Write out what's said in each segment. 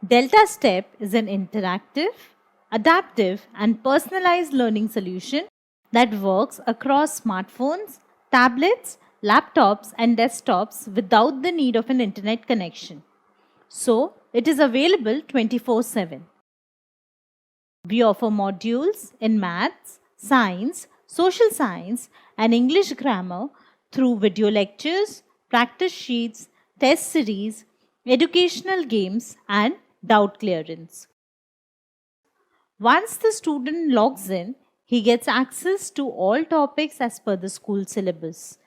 Delta Step is an interactive, adaptive, and personalized learning solution that works across smartphones, tablets, laptops, and desktops without the need of an internet connection. So, it is available 24/7. We offer modules in maths, science, social science, and English grammar through video lectures, practice sheets, test series, educational games, and doubt clearance. Once the student logs in, he gets access to all topics as per the school syllabus.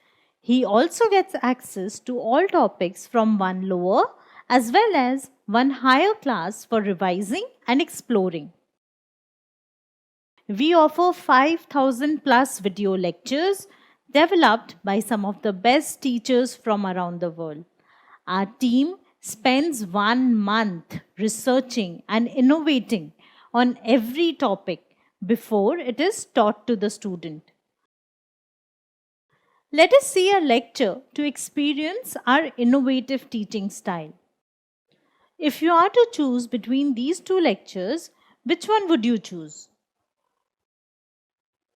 He also gets access to all topics from one lower as well as one higher class for revising and exploring. We offer 5,000 plus video lectures developed by some of the best teachers from around the world. Our team spends 1 month researching and innovating on every topic before it is taught to the student. Let us see a lecture to experience our innovative teaching style. If you are to choose between these two lectures, which one would you choose?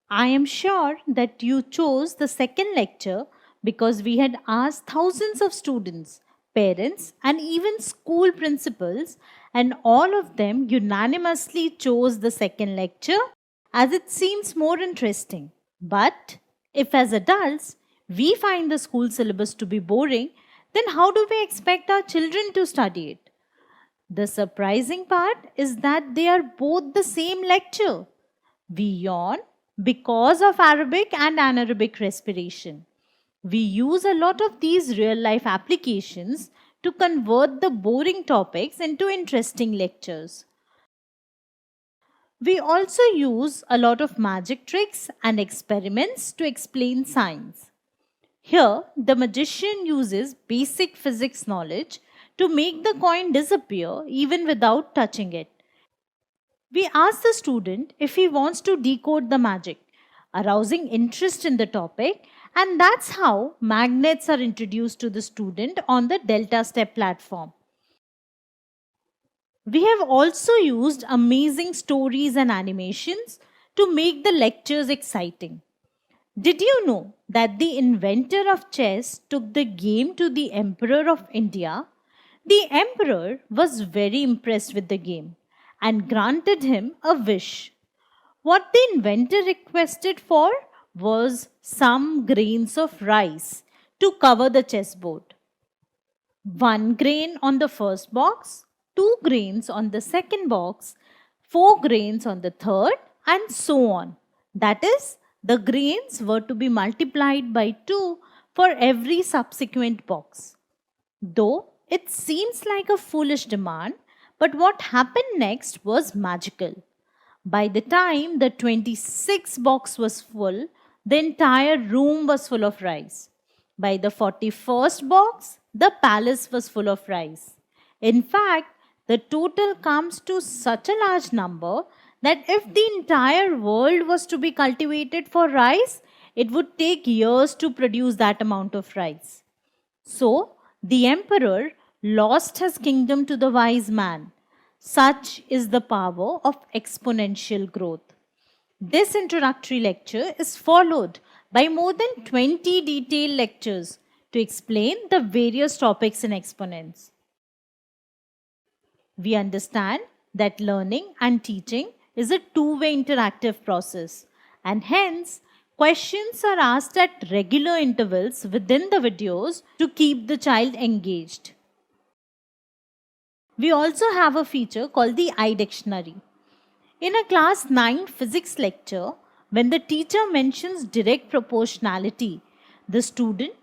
I am sure that you chose the second lecture because we had asked thousands of students, parents, and even school principals, and all of them unanimously chose the second lecture as it seems more interesting. But if as adults we find the school syllabus to be boring, then how do we expect our children to study it? The surprising part is that they are both the same lecture. We yawn because of Arabic and anaerobic respiration. We use a lot of these real life applications to convert the boring topics into interesting lectures. We also use a lot of magic tricks and experiments to explain science. Here, the magician uses basic physics knowledge to make the coin disappear even without touching it. We ask the student if he wants to decode the magic, arousing interest in the topic, and that's how magnets are introduced to the student on the Delta Step platform. We have also used amazing stories and animations to make the lectures exciting. Did you know that the inventor of chess took the game to the Emperor of India? The Emperor was very impressed with the game and granted him a wish. What the inventor requested for was some grains of rice to cover the chessboard. 1 grain on the first box, 2 grains on the second box, 4 grains on the third, and so on. That is, the grains were to be multiplied by 2 for every subsequent box. Though it seems like a foolish demand, but what happened next was magical. By the time the 26th box was full, the entire room was full of rice. By the 41st box, the palace was full of rice. In fact, the total comes to such a large number that if the entire world was to be cultivated for rice, it would take years to produce that amount of rice. So, the emperor lost his kingdom to the wise man. Such is the power of exponential growth. This introductory lecture is followed by more than 20 detailed lectures to explain the various topics in exponents. We understand that learning and teaching is a two-way interactive process, and hence questions are asked at regular intervals within the videos to keep the child engaged. We also have a feature called the iDictionary. In a class 9 physics lecture, when the teacher mentions direct proportionality, the student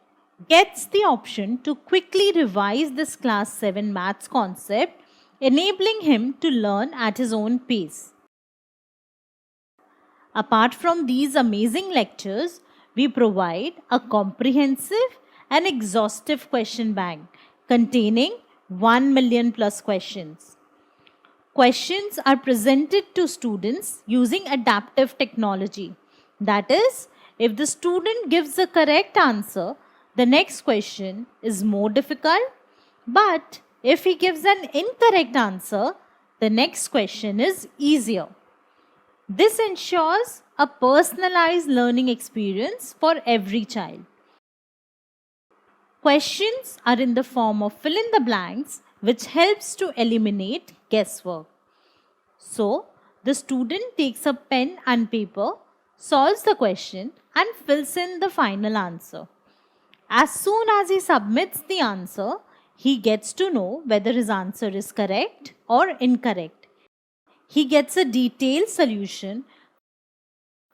gets the option to quickly revise this class 7 maths concept, enabling him to learn at his own pace. Apart from these amazing lectures, we provide a comprehensive and exhaustive question bank containing 1 million plus questions. Questions are presented to students using adaptive technology. That is, if the student gives the correct answer, the next question is more difficult. But If he gives an incorrect answer, the next question is easier. This ensures a personalized learning experience for every child. Questions are in the form of fill in the blanks, which helps to eliminate guesswork. So, the student takes a pen and paper, solves the question, and fills in the final answer. As soon as he submits the answer, he gets to know whether his answer is correct or incorrect. He gets a detailed solution,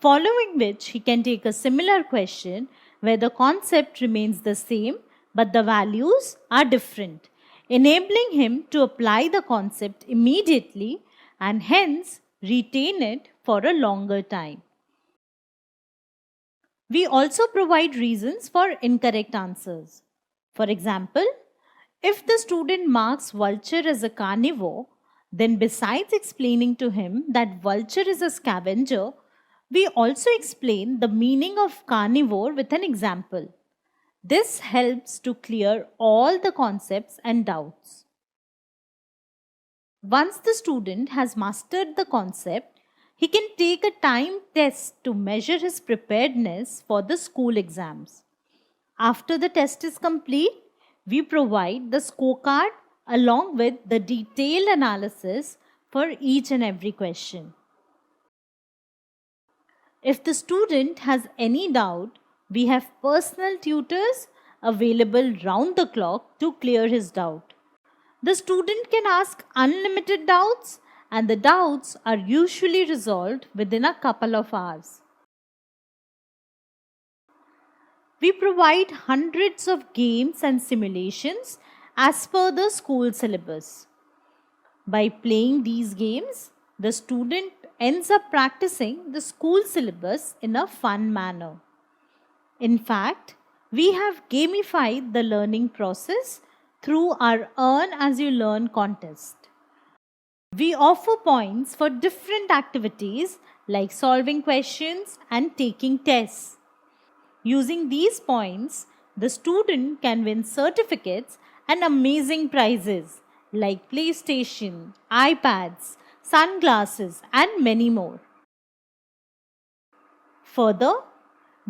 following which he can take a similar question where the concept remains the same but the values are different, enabling him to apply the concept immediately and hence retain it for a longer time. We also provide reasons for incorrect answers. For example, if the student marks vulture as a carnivore, then besides explaining to him that vulture is a scavenger, we also explain the meaning of carnivore with an example. This helps to clear all the concepts and doubts. Once the student has mastered the concept, he can take a timed test to measure his preparedness for the school exams. After the test is complete, we provide the scorecard along with the detailed analysis for each and every question. If the student has any doubt, we have personal tutors available round the clock to clear his doubt. The student can ask unlimited doubts, and the doubts are usually resolved within a couple of hours. We provide hundreds of games and simulations as per the school syllabus. By playing these games, the student ends up practicing the school syllabus in a fun manner. In fact, we have gamified the learning process through our Earn As You Learn contest. We offer points for different activities like solving questions and taking tests. Using these points, the student can win certificates and amazing prizes like PlayStation, iPads, sunglasses, and many more. Further,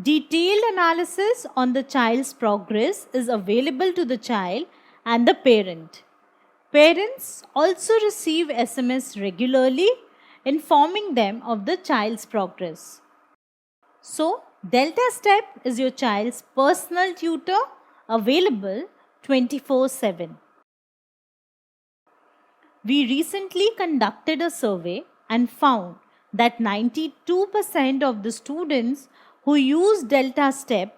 detailed analysis on the child's progress is available to the child and the parent. Parents also receive SMS regularly informing them of the child's progress. So, Delta Step is your child's personal tutor available 24/7. We recently conducted a survey and found that 92% of the students who use Delta Step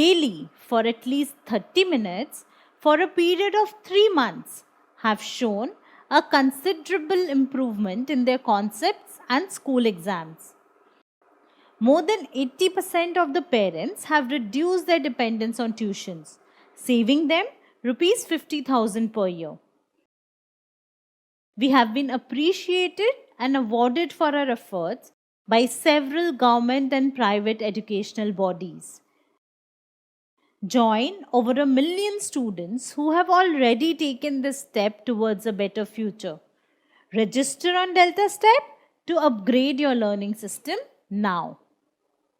daily for at least 30 minutes for a period of 3 months have shown a considerable improvement in their concepts and school exams. More than 80% of the parents have reduced their dependence on tuitions, saving them Rs 50,000 per year. We have been appreciated and awarded for our efforts by several government and private educational bodies. Join over 1 million students who have already taken this step towards a better future. Register on Delta Step to upgrade your learning system now.